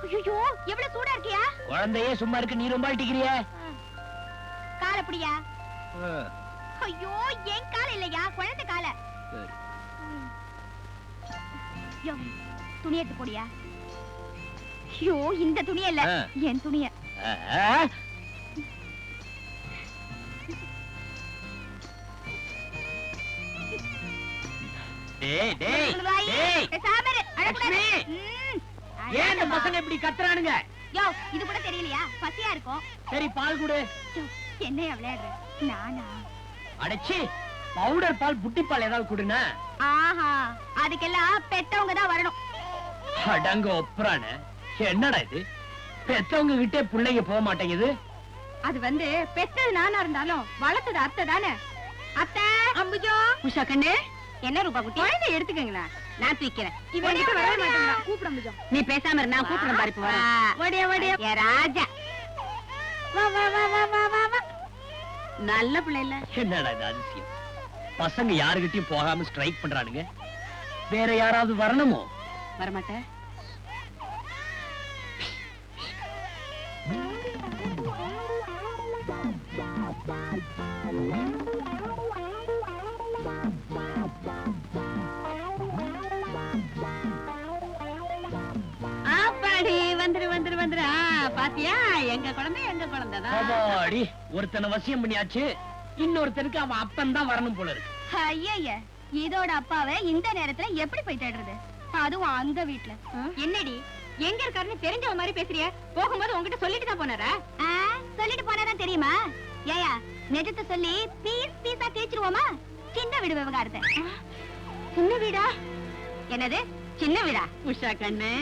ஐயோ எவ்வளவு சூடா இருக்கியா? குழந்தையே சும்மா இருக்கு, நீ ரொம்ப அழட்டிக்கிறிய. கால் அப்படியா? ஐயோ என் கால இல்லையா, குழந்தை கால. துணி எடுத்து போடியா. ஐயோ இந்த துணிய இல்ல, என் துணிய. ஏன் இந்த பசங்க இப்படி கத்துறானுங்க? யோ இது கூட தெரியலையா, பசியா இருக்கும். சரி பால் குடு. என்ன விளையாடுற? நானா? அடச்சி, பவுடர் பால் புட்டி பால் ஏதாவது குடுனா. ஆஹா, அதுக்கெல்லாம் பெத்தவங்க தான் வரணும். அடங்க ஒப்புறானே, என்னடா இது? பெத்தவங்க கிட்டே பிள்ளைங்க போக மாட்டேங்குது. அது வந்து பெத்தது நானா இருந்தாலும் வளர்த்தது அத்தை தானே. அத்தை அம்புஜோ. உஷா கண்ணு, என்ன ரூபா குட்டி? குழந்தை எடுத்துக்கங்களா, நான் தூக்கிறேன். இவன் கிட்ட வரவே மாட்டேங்கிறா. கூப்பிடு அம்புஜோ. நீ பேசாம இரு, நான் கூப்பிடுறேன் பாரு. இப்ப வர. வடியா வடியா. ஏ ராஜா, வா வா வா வா வா வா வா. நல்ல பிள்ளை இல்ல. என்னடா இது அதிசயம்? பசங்க யாருகிட்டயும் போகாம ஸ்ட்ரைக் பண்றானுங்க. வேற யாராவது வரணுமோ? வரமாட்டேன். வந்துரு வந்துரு வந்துரு. பாத்தியா, எங்க குழந்தை எங்க குழந்தைதான். ஒருத்தனை வசியம் பண்ணியாச்சு, இன்னொருத்தனுக்கு அவன் அப்பன் தான் வரணும் போல இருக்கு. ஐயா, இதோட அப்பாவை இந்த நேரத்துல எப்படி போய் தேடுறது, அதுவும் அந்த வீட்டுல? என்னடி எங்க இருக்காருன்னு தெரிஞ்சவ மாதிரி பேசுறிய? போகும்போது உங்ககிட்ட சொல்லிட்டு தான் போனாரா? சொல்லிட்டு போனாதான் தெரியுமா? ஏயா நிஜத்தை சொல்லி பீஸ் பீஸா தேய்ச்சிருவோமா? சின்ன வீடு விவகாரத்தை. சின்ன வீடா? என்னது சின்ன வீடா? உஷா கண்ணு,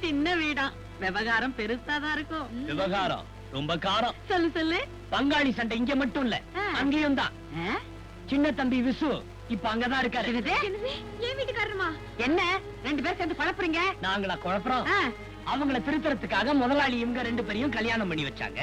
சின்ன வீடா, விவகாரம் பெருசாதான் இருக்கும். விவகாரம் ரொம்ப காரம். சொல்லு சொல்லு. பங்காளி சண்டை இங்க மட்டும் இல்ல, அங்கேயும் தான். சின்ன தம்பி விசு இப்ப அங்கதான் இருக்காரு. ஏன் வீட்டுக்காரமா? என்ன ரெண்டு பேரும் சேர்ந்து குழப்பறீங்க? நாங்களா குழப்பறோம்? அவங்கள திருத்தறதுக்காக முதலாளி இவங்க ரெண்டு பேரையும் கல்யாணம் பண்ணி வச்சாங்க.